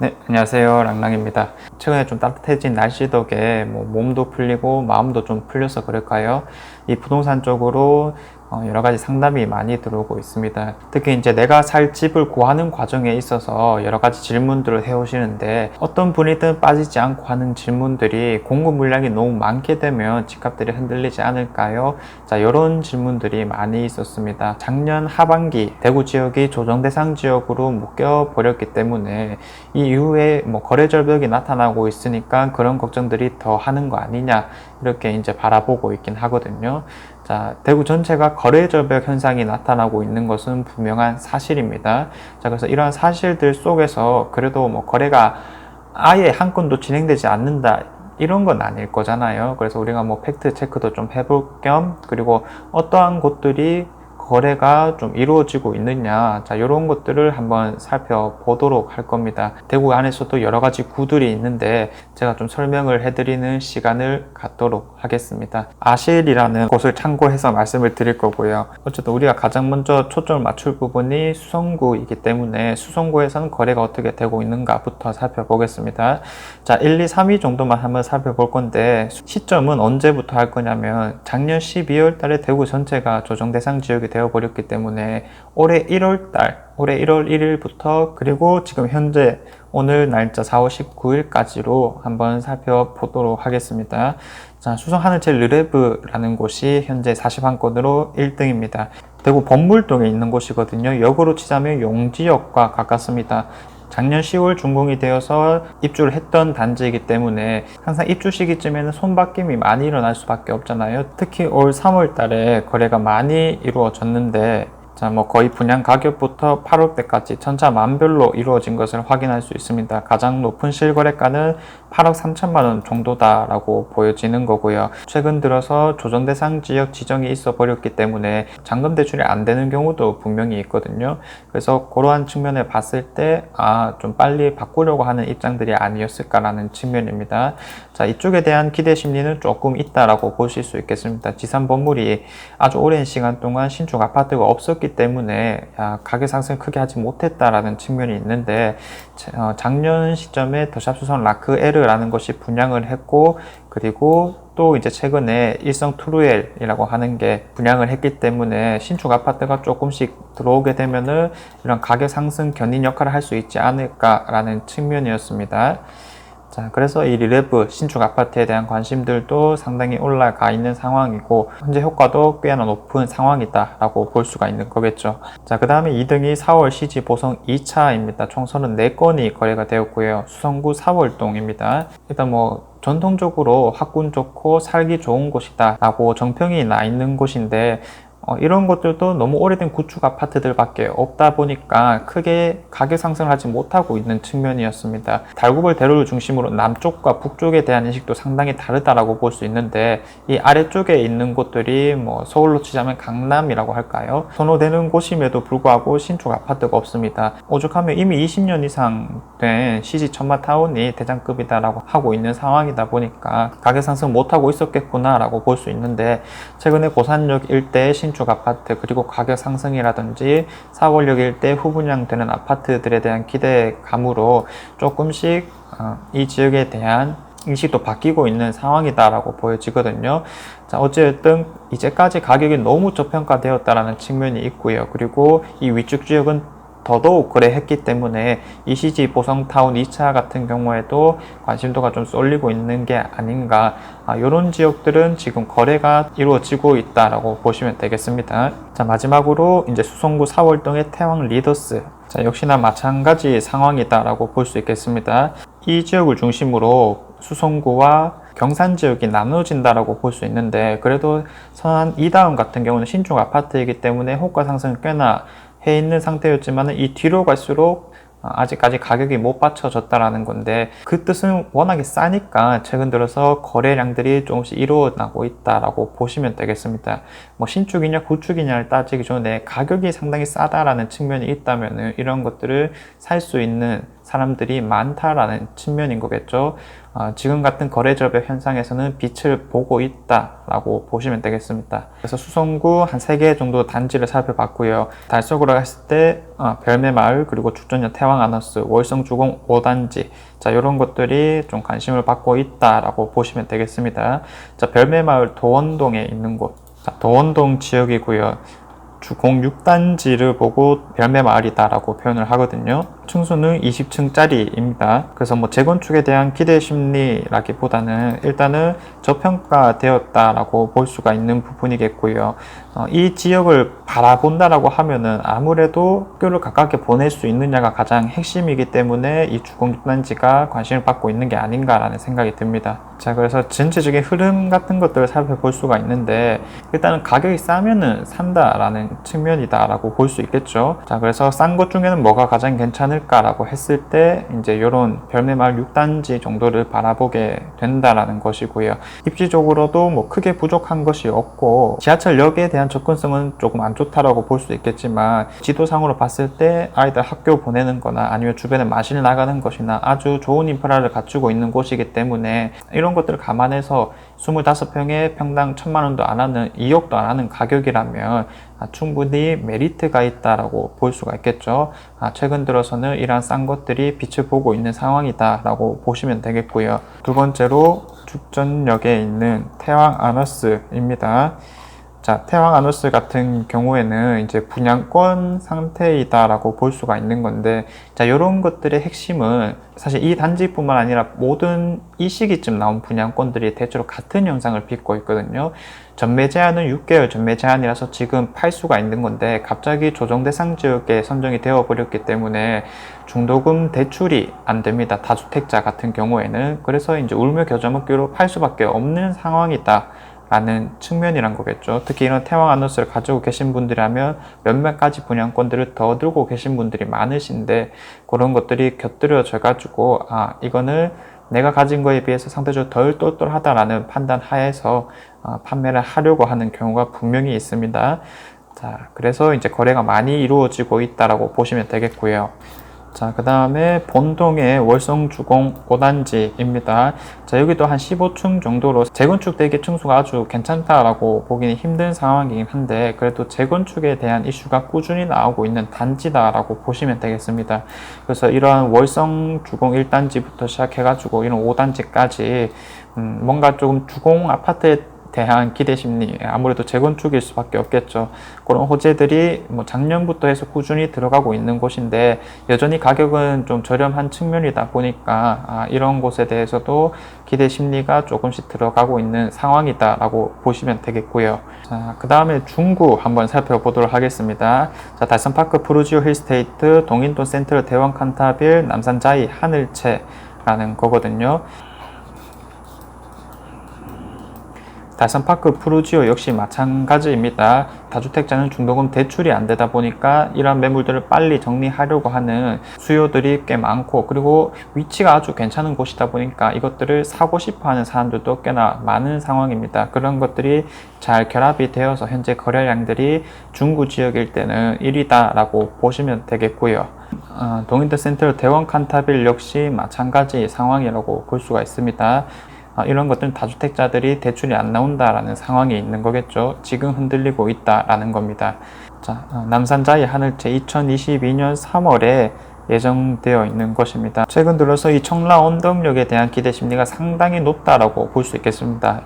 네, 안녕하세요. 랑랑입니다. 최근에 좀 따뜻해진 날씨 덕에 몸도 풀리고 마음도 좀 풀려서 그럴까요? 이 부동산 쪽으로 여러 가지 상담이 많이 들어오고 있습니다. 특히 이제 내가 살 집을 구하는 과정에 있어서 여러 가지 질문들을 해오시는데 어떤 분이든 빠지지 않고 하는 질문들이 공급 물량이 너무 많게 되면 집값들이 흔들리지 않을까요? 자, 이런 질문들이 많이 있었습니다. 작년 하반기 대구 지역이 조정 대상 지역으로 묶여 버렸기 때문에 이 이후에 거래 절벽이 나타나고 있으니까 그런 걱정들이 더 하는 거 아니냐 이렇게 이제 바라보고 있긴 하거든요. 자, 대구 전체가 거래 절벽 현상이 나타나고 있는 것은 분명한 사실입니다. 자, 그래서 이러한 사실들 속에서 그래도 거래가 아예 한 건도 진행되지 않는다. 이런 건 아닐 거잖아요. 그래서 우리가 팩트 체크도 좀 해볼 겸, 그리고 어떠한 곳들이 거래가 좀 이루어지고 있느냐, 자, 이런 것들을 한번 살펴보도록 할 겁니다. 대구 안에서도 여러 가지 구들이 있는데 제가 좀 설명을 해드리는 시간을 갖도록 하겠습니다. 아실이라는 곳을 참고해서 말씀을 드릴 거고요. 어쨌든 우리가 가장 먼저 초점을 맞출 부분이 수성구이기 때문에 수성구에서는 거래가 어떻게 되고 있는가부터 살펴보겠습니다. 자, 1, 2, 3위 정도만 한번 살펴볼 건데 시점은 언제부터 할 거냐면 작년 12월 달에 대구 전체가 조정 대상 지역이 되어버렸기 때문에 올해 1월 1일부터 그리고 지금 현재 오늘 날짜 4월 19일까지로 한번 살펴보도록 하겠습니다. 자, 수성 하늘채 르레브라는 곳이 현재 41건으로 1등입니다. 대구 범물동에 있는 곳이거든요. 역으로 치자면 용지역과 가깝습니다. 작년 10월 준공이 되어서 입주를 했던 단지이기 때문에 항상 입주 시기쯤에는 손바뀜이 많이 일어날 수밖에 없잖아요. 특히 올 3월 달에 거래가 많이 이루어졌는데 자, 거의 분양 가격부터 8억대까지 천차만별로 이루어진 것을 확인할 수 있습니다. 가장 높은 실거래가는 8억 3천만 원 정도다라고 보여지는 거고요. 최근 들어서 조정 대상 지역 지정이 있어 버렸기 때문에 잔금 대출이 안 되는 경우도 분명히 있거든요. 그래서 그러한 측면에 봤을 때 좀 빨리 바꾸려고 하는 입장들이 아니었을까라는 측면입니다. 자, 이쪽에 대한 기대 심리는 조금 있다라고 보실 수 있겠습니다. 지산 건물이 아주 오랜 시간 동안 신축 아파트가 없었기 때문에 가격 상승을 크게 하지 못했다라는 측면이 있는데 작년 시점에 더샵 수성 라크 L라는 것이 분양을 했고 그리고 또 이제 최근에 일성 트루엘이라고 하는 게 분양을 했기 때문에 신축 아파트가 조금씩 들어오게 되면은 이런 가격 상승 견인 역할을 할 수 있지 않을까라는 측면이었습니다. 자, 그래서 이 리레브 신축 아파트에 대한 관심들도 상당히 올라가 있는 상황이고 현재 효과도 꽤나 높은 상황이다 라고 볼 수가 있는 거겠죠. 자, 그 다음에 2등이 4월 시지 보성 2차입니다. 총 34건이 거래가 되었고요. 수성구 4월동입니다. 일단 전통적으로 학군 좋고 살기 좋은 곳이다 라고 정평이 나 있는 곳인데 이런 것들도 너무 오래된 구축 아파트들밖에 없다 보니까 크게 가격 상승을 하지 못하고 있는 측면이었습니다. 달구벌 대로를 중심으로 남쪽과 북쪽에 대한 인식도 상당히 다르다라고 볼 수 있는데 이 아래쪽에 있는 곳들이 서울로 치자면 강남이라고 할까요? 선호되는 곳임에도 불구하고 신축 아파트가 없습니다. 오죽하면 이미 20년 이상 된 CG 천마타운이 대장급이다라고 하고 있는 상황이다 보니까 가격 상승 못하고 있었겠구나라고 볼 수 있는데 최근에 고산역 일대의 신축 아파트 그리고 가격 상승이라든지 4월역 일대 후분양되는 아파트들에 대한 기대감으로 조금씩 이 지역에 대한 인식도 바뀌고 있는 상황이다라고 보여지거든요. 자, 어쨌든 이제까지 가격이 너무 저평가되었다라는 측면이 있고요. 그리고 이 위쪽 지역은 더더욱 거래했기 때문에 ECG 보성타운 2차 같은 경우에도 관심도가 좀 쏠리고 있는 게 아닌가, 이런 지역들은 지금 거래가 이루어지고 있다라고 보시면 되겠습니다. 자, 마지막으로 이제 수성구 4월동의 태왕 리더스, 자, 역시나 마찬가지 상황이다라고 볼 수 있겠습니다. 이 지역을 중심으로 수성구와 경산 지역이 나눠진다라고 볼 수 있는데 그래도 선한 이다운 같은 경우는 신축 아파트이기 때문에 호가 상승은 꽤나 해 있는 상태였지만 이 뒤로 갈수록 아직까지 가격이 못 받쳐졌다라는 건데 그 뜻은 워낙에 싸니까 최근 들어서 거래량들이 조금씩 일어나고 있다라고 보시면 되겠습니다. 신축이냐 구축이냐를 따지기 전에 가격이 상당히 싸다라는 측면이 있다면 이런 것들을 살 수 있는 사람들이 많다라는 측면인 거겠죠. 지금 같은 거래절벽 현상에서는 빛을 보고 있다라고 보시면 되겠습니다. 그래서 수성구 한 3개 정도 단지를 살펴봤고요. 달서구로 갔을 때 별매마을, 그리고 죽전역 태왕아너스, 월성주공 5단지, 자, 이런 것들이 좀 관심을 받고 있다라고 보시면 되겠습니다. 자, 별매마을 도원동에 있는 곳, 자, 도원동 지역이고요. 주공 6단지를 보고 별매마을이다라고 표현을 하거든요. 층수는 20층짜리입니다. 그래서 뭐 재건축에 대한 기대 심리라기보다는 일단은 저평가되었다라고 볼 수가 있는 부분이겠고요. 이 지역을 바라본다라고 하면은 아무래도 학교를 가깝게 보낼 수 있느냐가 가장 핵심이기 때문에 이 주공 6단지가 관심을 받고 있는 게 아닌가라는 생각이 듭니다. 자, 그래서 전체적인 흐름 같은 것들을 살펴볼 수가 있는데, 일단은 가격이 싸면은 산다라는 측면이다라고 볼 수 있겠죠. 자, 그래서 싼 것 중에는 뭐가 가장 괜찮을까라고 했을 때 이제 이런 별매마을 6단지 정도를 바라보게 된다라는 것이고요. 입지적으로도 뭐 크게 부족한 것이 없고, 지하철역에 대한 접근성은 조금 안 좋다라고 볼 수 있겠지만, 지도상으로 봤을 때 아이들 학교 보내는 거나 아니면 주변에 마실 나가는 것이나 아주 좋은 인프라를 갖추고 있는 곳이기 때문에 이런 것들을 감안해서 25평에 평당 1,000만 원도 안 하는, 2억도 안 하는 가격이라면 충분히 메리트가 있다라고 볼 수가 있겠죠. 최근 들어서는 이러한 싼 것들이 빛을 보고 있는 상황이다라고 보시면 되겠고요. 두 번째로 죽전역에 있는 태왕아너스입니다. 자, 태왕아너스 같은 경우에는 이제 분양권 상태이다라고 볼 수가 있는 건데, 자, 이런 것들의 핵심은 사실 이 단지뿐만 아니라 모든 이 시기쯤 나온 분양권들이 대체로 같은 형상을 빚고 있거든요. 전매 제한은 6개월 전매 제한이라서 지금 팔 수가 있는 건데, 갑자기 조정 대상 지역에 선정이 되어 버렸기 때문에 중도금 대출이 안 됩니다. 다주택자 같은 경우에는. 그래서 이제 울며 겨자 먹기로 팔 수밖에 없는 상황이다 라는 측면이란 거겠죠. 특히 이런 태왕아너스를 가지고 계신 분들이라면 몇몇 가지 분양권들을 더 들고 계신 분들이 많으신데, 그런 것들이 곁들여져 가지고 이거는 내가 가진 거에 비해서 상대적으로 덜 똘똘하다라는 판단 하에서 판매를 하려고 하는 경우가 분명히 있습니다. 자, 그래서 이제 거래가 많이 이루어지고 있다라고 보시면 되겠고요. 자, 그 다음에 본동의 월성주공 5단지입니다. 자, 여기도 한 15층 정도로 재건축 대기 층수가 아주 괜찮다라고 보기는 힘든 상황이긴 한데, 그래도 재건축에 대한 이슈가 꾸준히 나오고 있는 단지다라고 보시면 되겠습니다. 그래서 이러한 월성주공 1단지부터 시작해가지고 이런 5단지까지 뭔가 조금 주공 아파트에 대한 기대 심리, 아무래도 재건축일 수밖에 없겠죠. 그런 호재들이 뭐 작년부터 해서 꾸준히 들어가고 있는 곳인데, 여전히 가격은 좀 저렴한 측면이다 보니까 이런 곳에 대해서도 기대 심리가 조금씩 들어가고 있는 상황이다라고 보시면 되겠고요. 자, 그 다음에 중구 한번 살펴보도록 하겠습니다. 자, 달성파크 푸르지오 힐스테이트, 동인동 센트럴 대원 칸타빌, 남산자이 하늘채라는 거거든요. 달성파크 푸르지오 역시 마찬가지입니다. 다주택자는 중도금 대출이 안 되다 보니까 이런 매물들을 빨리 정리하려고 하는 수요들이 꽤 많고, 그리고 위치가 아주 괜찮은 곳이다 보니까 이것들을 사고 싶어 하는 사람들도 꽤나 많은 상황입니다. 그런 것들이 잘 결합이 되어서 현재 거래량들이 중구 지역일 때는 1위다 라고 보시면 되겠고요. 동인도 센트럴 대원 칸타빌 역시 마찬가지 상황이라고 볼 수가 있습니다. 이런 것들은 다주택자들이 대출이 안 나온다라는 상황이 있는 거겠죠. 지금 흔들리고 있다라는 겁니다. 자, 남산자이 하늘채 2022년 3월에 예정되어 있는 것입니다. 최근 들어서 이 청라 언덕역에 대한 기대 심리가 상당히 높다라고 볼 수 있겠습니다.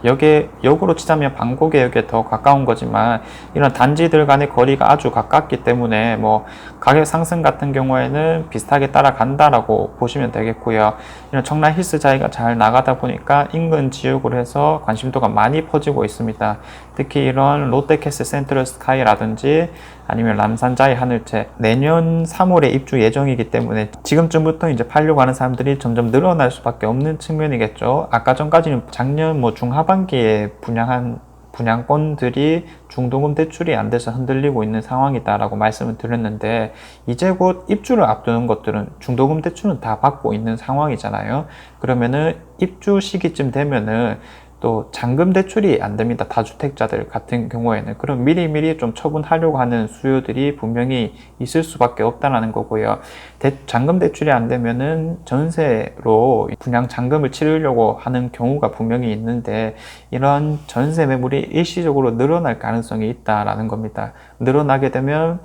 역으로 치자면 방고개역에 더 가까운 거지만, 이런 단지들 간의 거리가 아주 가깝기 때문에 뭐 가격 상승 같은 경우에는 비슷하게 따라간다라고 보시면 되겠고요. 이런 청라 힐스자이가 잘 나가다 보니까 인근 지역으로 해서 관심도가 많이 퍼지고 있습니다. 특히 이런 롯데캐슬 센트럴 스카이라든지 아니면 남산자이 하늘채, 내년 3월에 입주 예정이기 때문에 지금쯤부터 이제 팔려고 하는 사람들이 점점 늘어날 수밖에 없는 측면이겠죠. 아까 전까지는 작년 중하반기에 분양한 분양권들이 중도금 대출이 안 돼서 흔들리고 있는 상황이다라고 말씀을 드렸는데, 이제 곧 입주를 앞두는 것들은 중도금 대출은 다 받고 있는 상황이잖아요. 그러면은 입주 시기쯤 되면은 또 잔금 대출이 안 됩니다. 다주택자들 같은 경우에는. 그럼 미리미리 좀 처분하려고 하는 수요들이 분명히 있을 수밖에 없다는 거고요. 잔금 대출이 안 되면은 전세로 분양 잔금을 치르려고 하는 경우가 분명히 있는데, 이런 전세 매물이 일시적으로 늘어날 가능성이 있다라는 겁니다. 늘어나게 되면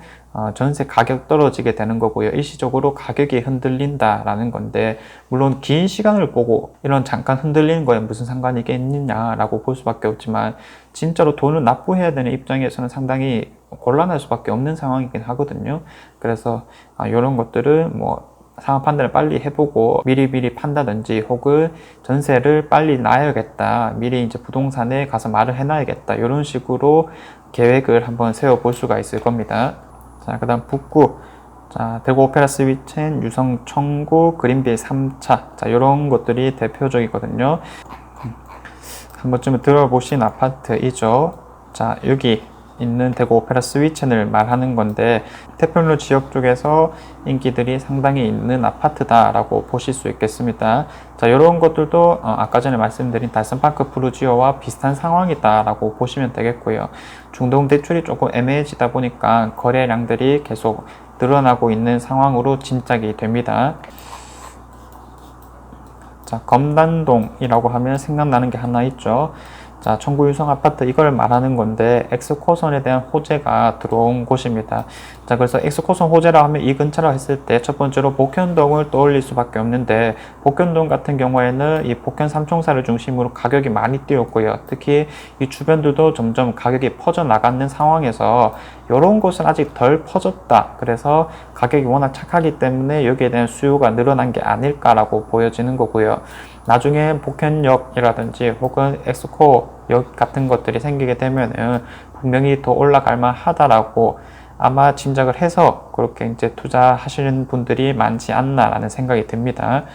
전세 가격 떨어지게 되는 거고요. 일시적으로 가격이 흔들린다라는 건데, 물론 긴 시간을 보고 이런 잠깐 흔들리는 거에 무슨 상관이 있겠느냐라고 볼 수밖에 없지만, 진짜로 돈을 납부해야 되는 입장에서는 상당히 곤란할 수밖에 없는 상황이긴 하거든요. 그래서 이런 것들을 뭐 상황 판단을 빨리 해보고 미리미리 판다든지, 혹은 전세를 빨리 놔야겠다, 미리 이제 부동산에 가서 말을 해놔야겠다, 이런 식으로 계획을 한번 세워볼 수가 있을 겁니다. 자, 그 다음 북구. 자, 대구 오페라 스위첸, 유성 청구, 그린빌 3차. 자, 이런 것들이 대표적이거든요. 한 번쯤은 들어보신 아파트이죠. 자, 여기 있는 대구 오페라 스위첸을 말하는 건데, 태평로 지역 쪽에서 인기들이 상당히 있는 아파트다라고 보실 수 있겠습니다. 자, 이런 것들도 아까 전에 말씀드린 달성파크 푸르지오와 비슷한 상황이다라고 보시면 되겠고요. 중도금 대출이 조금 애매해지다 보니까 거래량들이 계속 늘어나고 있는 상황으로 짐작이 됩니다. 자, 검단동이라고 하면 생각나는 게 하나 있죠. 자, 청구 유성 아파트, 이걸 말하는 건데 X코선에 대한 호재가 들어온 곳입니다. 자, 그래서 X코선 호재라 하면 이 근처라 했을 때 첫 번째로 복현동을 떠올릴 수밖에 없는데, 복현동 같은 경우에는 이 복현 삼총사를 중심으로 가격이 많이 뛰었고요. 특히 이 주변들도 점점 가격이 퍼져 나가는 상황에서 이런 곳은 아직 덜 퍼졌다. 그래서 가격이 워낙 착하기 때문에 여기에 대한 수요가 늘어난 게 아닐까라고 보여지는 거고요. 나중에 복현역이라든지 혹은 엑스코역 같은 것들이 생기게 되면은 분명히 더 올라갈 만하다라고 아마 짐작을 해서 그렇게 이제 투자하시는 분들이 많지 않나라는 생각이 듭니다.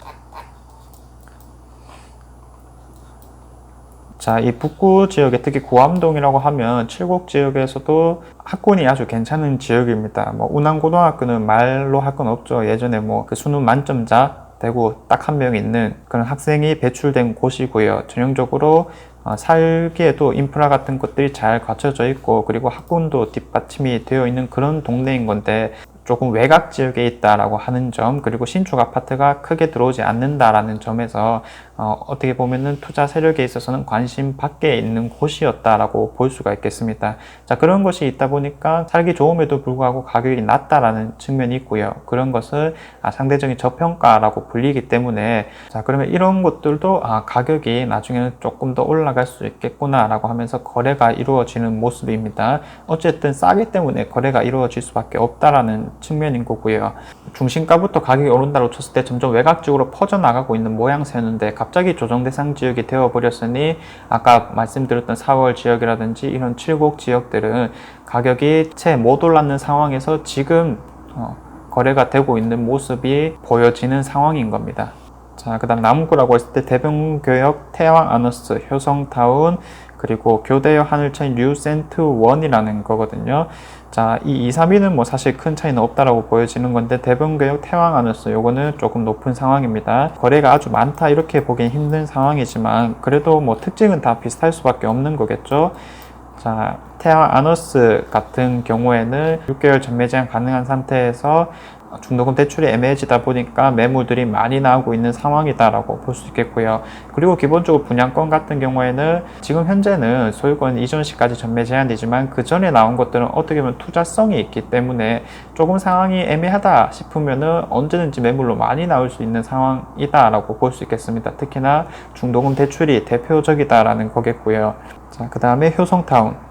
자, 이 북구 지역에 특히 고암동이라고 하면 칠곡 지역에서도 학군이 아주 괜찮은 지역입니다. 뭐 운항고등학교는 말로 할 건 없죠. 예전에 뭐 그 수능 만점자 되고 딱 한 명 있는 그런 학생이 배출된 곳이고요. 전형적으로 살기에도 인프라 같은 것들이 잘 갖춰져 있고, 그리고 학군도 뒷받침이 되어 있는 그런 동네인 건데, 조금 외곽 지역에 있다라고 하는 점, 그리고 신축 아파트가 크게 들어오지 않는다라는 점에서 어떻게 보면은 투자 세력에 있어서는 관심 밖에 있는 곳이었다라고 볼 수가 있겠습니다. 자, 그런 것이 있다 보니까 살기 좋음에도 불구하고 가격이 낮다라는 측면이 있고요. 그런 것을 상대적인 저평가라고 불리기 때문에, 자, 그러면 이런 것들도 가격이 나중에는 조금 더 올라갈 수 있겠구나라고 하면서 거래가 이루어지는 모습입니다. 어쨌든 싸기 때문에 거래가 이루어질 수밖에 없다라는 측면인 거고요. 중심가부터 가격이 오른다고 쳤을 때 점점 외곽 쪽으로 퍼져나가고 있는 모양새였는데, 갑자기 조정 대상 지역이 되어버렸으니 아까 말씀드렸던 4월 지역이라든지 이런 칠곡 지역들은 가격이 채 못 올랐는 상황에서 지금 거래가 되고 있는 모습이 보여지는 상황인 겁니다. 자, 그 다음 남구라고 했을 때 대병교역, 태왕 아너스, 효성타운, 그리고 교대역 하늘천 뉴센트 1이라는 거거든요. 자, 이 2, 3위는 뭐 사실 큰 차이는 없다라고 보여지는 건데, 대병교역, 태왕 아너스 요거는 조금 높은 상황입니다. 거래가 아주 많다 이렇게 보기엔 힘든 상황이지만, 그래도 뭐 특징은 다 비슷할 수밖에 없는 거겠죠. 자, 태왕 아너스 같은 경우에는 6개월 전매 제한 가능한 상태에서 중도금 대출이 애매해지다 보니까 매물들이 많이 나오고 있는 상황이다라고 볼 수 있겠고요. 그리고 기본적으로 분양권 같은 경우에는 지금 현재는 소유권 이전 시까지 전매 제한이지만, 그 전에 나온 것들은 어떻게 보면 투자성이 있기 때문에 조금 상황이 애매하다 싶으면은 언제든지 매물로 많이 나올 수 있는 상황이다라고 볼 수 있겠습니다. 특히나 중도금 대출이 대표적이다라는 거겠고요. 자, 그 다음에 효성타운.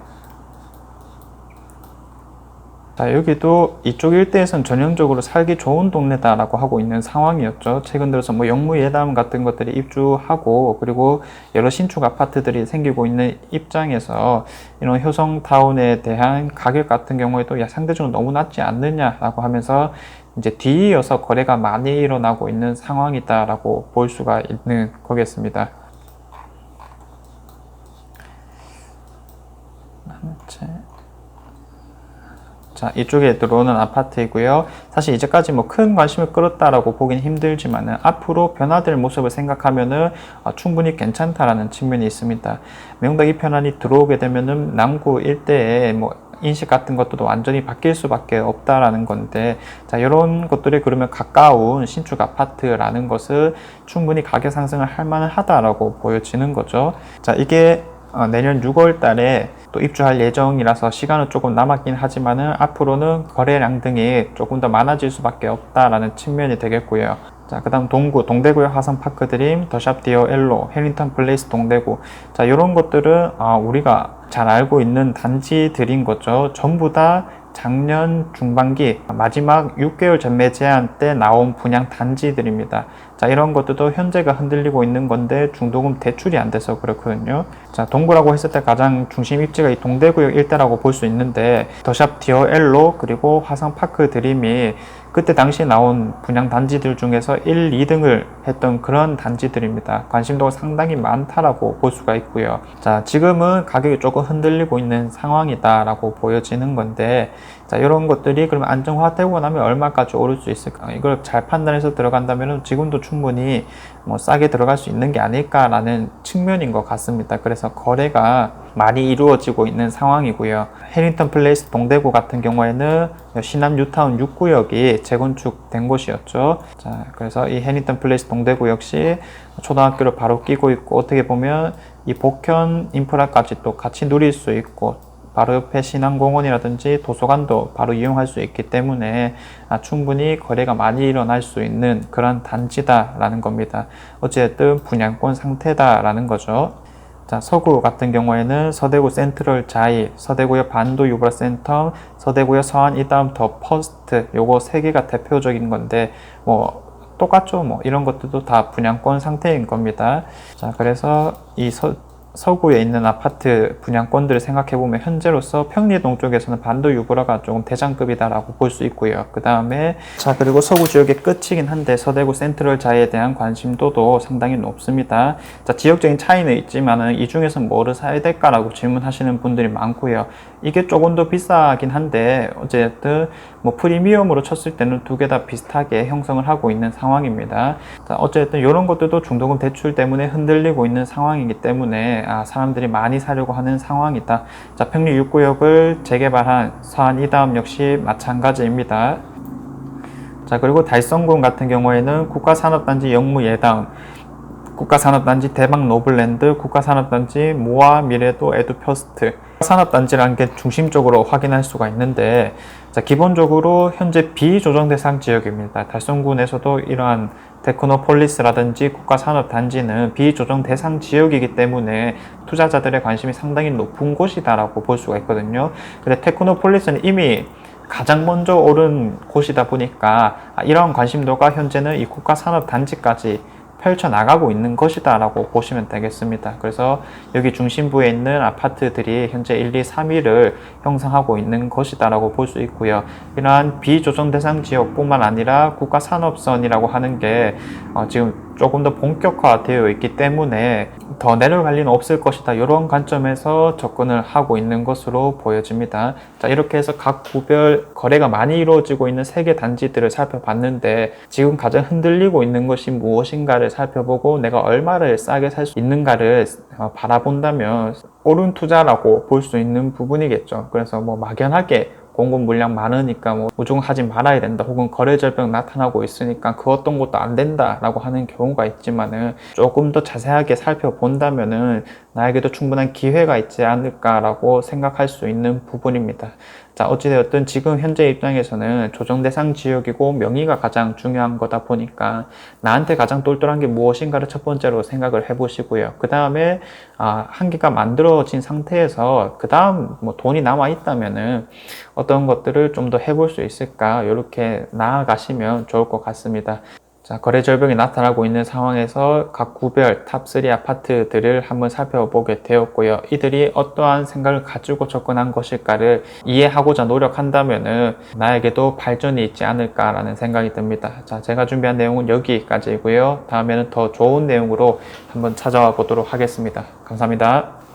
자, 여기도 이쪽 일대에서는 전형적으로 살기 좋은 동네다라고 하고 있는 상황이었죠. 최근 들어서 뭐 영무예담 같은 것들이 입주하고, 그리고 여러 신축 아파트들이 생기고 있는 입장에서 이런 효성타운에 대한 가격 같은 경우에도 상대적으로 너무 낮지 않느냐라고 하면서 이제 뒤이어서 거래가 많이 일어나고 있는 상황이다라고 볼 수가 있는 거겠습니다. 자, 이쪽에 들어오는 아파트이고요. 사실 이제까지 뭐 큰 관심을 끌었다라고 보긴 힘들지만은 앞으로 변화될 모습을 생각하면은 충분히 괜찮다라는 측면이 있습니다. 명당 2편안이 들어오게 되면은 남구 일대에 뭐 인식 같은 것도 완전히 바뀔 수밖에 없다라는 건데, 자, 이런 것들이 그러면 가까운 신축 아파트라는 것을 충분히 가격 상승을 할 만하다라고 보여지는 거죠. 자, 이게 내년 6월 달에 또 입주할 예정이라서 시간은 조금 남았긴 하지만은 앞으로는 거래량 등이 조금 더 많아질 수밖에 없다라는 측면이 되겠고요. 자, 그 다음 동대구의 화성파크 드림, 더샵 디어 엘로, 해링턴 플레이스 동대구. 자, 이런 것들은 우리가 잘 알고 있는 단지들인 거죠. 전부 다 작년 중반기 마지막 6개월 전매 제한 때 나온 분양 단지들입니다. 자, 이런 것들도 현재가 흔들리고 있는 건데 중도금 대출이 안 돼서 그렇거든요. 자, 동구라고 했을 때 가장 중심 입지가 이 동대구역 일대라고 볼 수 있는데, 더샵 디어 엘로 그리고 화성파크 드림이 그때 당시 나온 분양 단지들 중에서 1, 2등을 했던 그런 단지들입니다. 관심도가 상당히 많다라고 볼 수가 있고요. 자, 지금은 가격이 조금 흔들리고 있는 상황이다라고 보여지는 건데, 자, 이런 것들이 그러면 안정화되고 나면 얼마까지 오를 수 있을까? 이걸 잘 판단해서 들어간다면 지금도 충분히 뭐 싸게 들어갈 수 있는 게 아닐까라는 측면인 것 같습니다. 그래서 거래가 많이 이루어지고 있는 상황이고요. 해링턴 플레이스 동대구 같은 경우에는 신암 뉴타운 6구역이 재건축된 곳이었죠. 자, 그래서 이 해링턴 플레이스 동대구 역시 초등학교를 바로 끼고 있고, 어떻게 보면 이 복현 인프라까지 또 같이 누릴 수 있고, 바로 옆에 신안공원이라든지 도서관도 바로 이용할 수 있기 때문에 충분히 거래가 많이 일어날 수 있는 그런 단지다라는 겁니다. 어쨌든 분양권 상태다라는 거죠. 자, 서구 같은 경우에는 서대구 센트럴 자이, 서대구의 반도 유브라 센텀, 서대구의 서안 이다음 더 퍼스트, 요거 세 개가 대표적인 건데 뭐 똑같죠. 뭐 이런 것들도 다 분양권 상태인 겁니다. 자, 그래서 이 서구에 있는 아파트 분양권들을 생각해보면 현재로서 평리동 쪽에서는 반도 유브라가 조금 대장급이다라고 볼 수 있고요. 그 다음에 그리고 서구 지역의 끝이긴 한데 서대구 센트럴 자이에 대한 관심도도 상당히 높습니다. 자, 지역적인 차이는 있지만은 이 중에서 뭐를 사야 될까라고 질문하시는 분들이 많고요. 이게 조금 더 비싸긴 한데 어쨌든 뭐 프리미엄으로 쳤을 때는 두 개 다 비슷하게 형성을 하고 있는 상황입니다. 자, 어쨌든 이런 것들도 중도금 대출 때문에 흔들리고 있는 상황이기 때문에 사람들이 많이 사려고 하는 상황이다. 자, 평리 6구역을 재개발한 서안 이다음 역시 마찬가지입니다. 자, 그리고 달성군 같은 경우에는 국가산업단지 영무 예다음, 국가산업단지 대박 노블랜드, 국가산업단지 모아 미래도 에듀퍼스트. 산업단지라는 게 중심적으로 확인할 수가 있는데, 자, 기본적으로 현재 비조정 대상 지역입니다. 달성군에서도 이러한 테크노폴리스라든지 국가산업단지는 비조정 대상 지역이기 때문에 투자자들의 관심이 상당히 높은 곳이다라고 볼 수가 있거든요. 근데 테크노폴리스는 이미 가장 먼저 오른 곳이다 보니까 이러한 관심도가 현재는 이 국가산업단지까지 펼쳐나가고 있는 것이다 라고 보시면 되겠습니다. 그래서 여기 중심부에 있는 아파트들이 현재 1, 2, 3위를 형성하고 있는 것이다 라고 볼 수 있고요. 이러한 비조정 대상 지역뿐만 아니라 국가산업선이라고 하는 게 지금 조금 더 본격화되어 있기 때문에 더 내려갈 리는 없을 것이다. 이런 관점에서 접근을 하고 있는 것으로 보여집니다. 자, 이렇게 해서 각 구별 거래가 많이 이루어지고 있는 세 개 단지들을 살펴봤는데 지금 가장 흔들리고 있는 것이 무엇인가를 살펴보고 내가 얼마를 싸게 살 수 있는가를 바라본다면 옳은 투자라고 볼 수 있는 부분이겠죠. 그래서 뭐 막연하게 공급 물량 많으니까 뭐 우중하지 말아야 된다, 혹은 거래 절벽 나타나고 있으니까 그 어떤 것도 안 된다 라고 하는 경우가 있지만은 조금 더 자세하게 살펴본다면은 나에게도 충분한 기회가 있지 않을까라고 생각할 수 있는 부분입니다. 자, 어찌되었든 지금 현재 입장에서는 조정 대상 지역이고 명의가 가장 중요한 거다 보니까 나한테 가장 똘똘한 게 무엇인가를 첫 번째로 생각을 해보시고요. 그 다음에 한 개가 만들어진 상태에서 그 다음 뭐 돈이 남아 있다면은 어떤 것들을 좀 더 해볼 수 있을까, 이렇게 나아가시면 좋을 것 같습니다. 자, 거래 절벽이 나타나고 있는 상황에서 각 구별 탑3 아파트들을 한번 살펴보게 되었고요. 이들이 어떠한 생각을 가지고 접근한 것일까를 이해하고자 노력한다면은 나에게도 발전이 있지 않을까라는 생각이 듭니다. 자, 제가 준비한 내용은 여기까지이고요. 다음에는 더 좋은 내용으로 한번 찾아와 보도록 하겠습니다. 감사합니다.